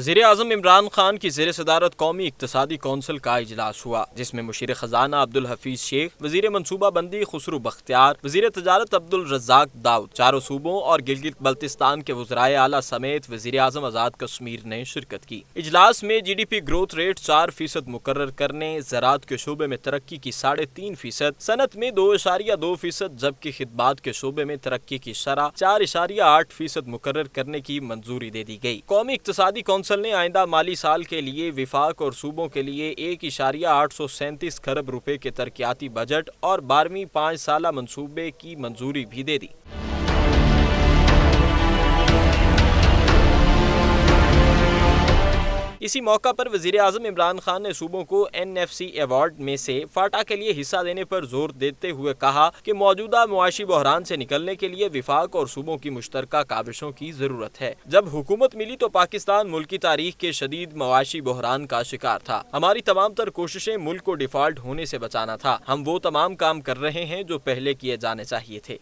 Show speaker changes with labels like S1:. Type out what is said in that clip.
S1: वज़ीर-ए-आज़म इमरान खान की ज़ेर सदारत कौमी इक़्तिसादी कौंसिल का इजलास हुआ, जिसमें मुशीर ख़जाना अब्दुल हफीज़ शेख, वज़ीर मनसूबा बंदी खुसरू बख्तियार, वज़ीर तजारत अब्दुल रज़ाक दाऊद, चारों सूबों और गिलगित बल्तिस्तान के वज़राए आला समेत वज़ीर-ए-आज़म आज़ाद कश्मीर ने शिरकत की। इजलास में GDP ग्रोथ रेट 4% मुकर्रर करने, ज़राअत के शोबे में तरक्की की 3.5%, सनत में 2.2%, जबकि खिदमात के शोबे में तरक्की की शरह 4.8% मुकर्रर करने की मंजूरी दे दी गई। कौमी इक़्तिसादी कौंसिल ने आइंदा माली साल के लिए विफाक और सूबों के लिए 1.837 खरब रुपए के तरक्याती बजट और 12वीं 5 साला मंसूबे की मंजूरी भी दे दी। इसी मौका पर वज़ीर-ए-आज़म इमरान खान ने सूबों को NFC अवार्ड में से फाटा के लिए हिस्सा देने पर जोर देते हुए कहा कि मौजूदा मुआशी बहरान से निकलने के लिए विफाक और सूबों की मुश्तरका काविशों की जरूरत है। जब हुकूमत मिली तो पाकिस्तान मुल्क की तारीख के शदीद मुआशी बहरान का शिकार था। हमारी तमाम तर कोशिशें मुल्क को डिफॉल्ट होने से बचाना था। हम वो तमाम काम कर रहे हैं जो पहले किए जाने चाहिए थे।